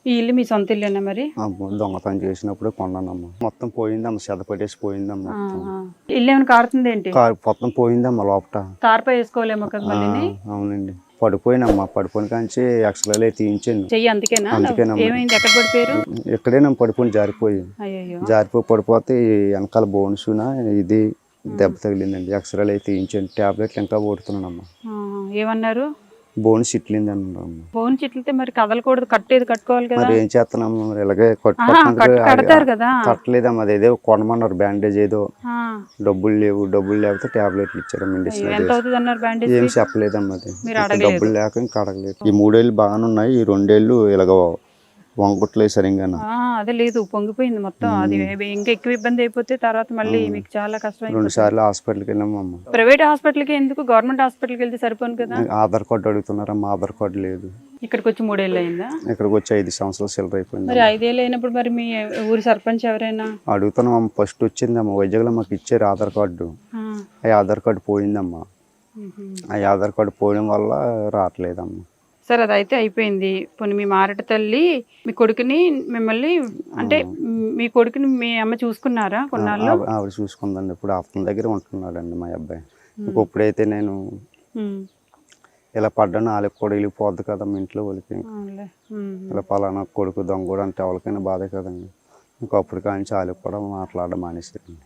ఈ ఇల్లు మీ సొంత ఇల్లేనా మరి? దొంగతనం చేసినప్పుడు కొన్నానమ్మా. మొత్తం పోయిందమ్మా, చెదపట్టేసి పోయిందమ్మా. ఇల్లు ఏమైనా కారుతుంది ఏంటి? మొత్తం పోయిందమ్మా లోపట. తార్పై వేసుకోలేమో కదా మళ్ళీ. అవునండి, పడిపోయినమ్మా. పడిపోయిన కాంచి ఎక్స్రేలు తీయించాను. చెయ్యి అందుకేనా? ఏమైంది? ఎక్కడ పడిపోయారు? ఇక్కడేనా పడిపోయి జారిపోయి పడిపోతే వెనకాల బోన్సున ఇది దెబ్బ తగిలిందండి. ఎక్స్రేలు అయితే తీయించాను. టాబ్లెట్లు ఇంకా కొడుతున్నానమ్మా. ఏమన్నారు? బోన్ చిట్లింది అన్నారమ్మా. బోన్ చిట్లితే మరి కదలకూడదు, కట్టేది కట్టుకోవాలి కదా. మరి ఏం చేస్తున్నాము, ఇలాగే కడతారు కదా. కట్టలేదమ్మా. అదేదో కొనమన్నారు బ్యాండేజ్. ఏదో డబ్బులు లేవు. డబ్బులు లేకపోతే టాబ్లెట్లు ఇచ్చారమ్మా. ఎంత అవుతుంది అన్నారు బ్యాండేజ్? ఏం చెప్పలేదమ్మా. అది డబ్బులు లేక ఇంకా అడగలేదు. ఈ 3 ఏళ్ళు బాగానే ఉన్నాయి. ఈ 2 ఏళ్ళు ఇలాగ వంగుట్లేదు సరిగ్గా. అదే లేదు, పొంగిపోయింది మొత్తం. అది ఇంకా ఎక్కువ ఇబ్బంది అయిపోతే తర్వాత మళ్ళీ మీకు చాలా కష్టం. 2 సార్లు హాస్పిటల్కి వెళ్ళామమ్మా. ప్రైవేట్ హాస్పిటల్కి ఎందుకు, గవర్నమెంట్ హాస్పిటల్కి వెళ్తే సరిపోను కదా. ఆధార్ కార్డు అడుగుతున్నారమ్మా. ఆధార్ కార్డు లేదు. ఇక్కడికి వచ్చి 3 ఏళ్ళు అయిందా? ఇక్కడికి వచ్చి 5 సంవత్సరాలు సిల్లర్ అయిపోయింది. మరి 5 ఏళ్ళు అయినప్పుడు మరి మీ ఊరి సర్పంచ్ ఎవరైనా అడుగుతున్నామమ్మా. ఫస్ట్ వచ్చిందమ్మా, వైజాగ్లో మాకు ఇచ్చారు ఆధార్ కార్డు. ఆ ఆధార్ కార్డు పోయిందమ్మా. ఆ ఆధార్ కార్డు పోవడం వల్ల రావట్లేదమ్మా. సరే, అది అయితే అయిపోయింది. పోనీ మీ మారట తల్లి మీ కొడుకుని మిమ్మల్ని అంటే మీ కొడుకుని మీ అమ్మ చూసుకున్నారా కొన్నాళ్ళు? ఆవిడ చూసుకుందండి. ఇప్పుడు అతని దగ్గర ఉంటున్నాడండి మా అబ్బాయి. ఇప్పుడైతే నేను ఇలా పడ్డాను, వాళ్ళకి కూడా వెళ్ళిపోద్ది కదా ఇంట్లో వాళ్ళకి. ఇలా పలానా కొడుకు దొంగ కూడా అంటే ఎవరికైనా బాధే కదండి. ఇంకప్పుడు కానీ వాళ్ళకి కూడా మాట్లాడడం మానేసారండి.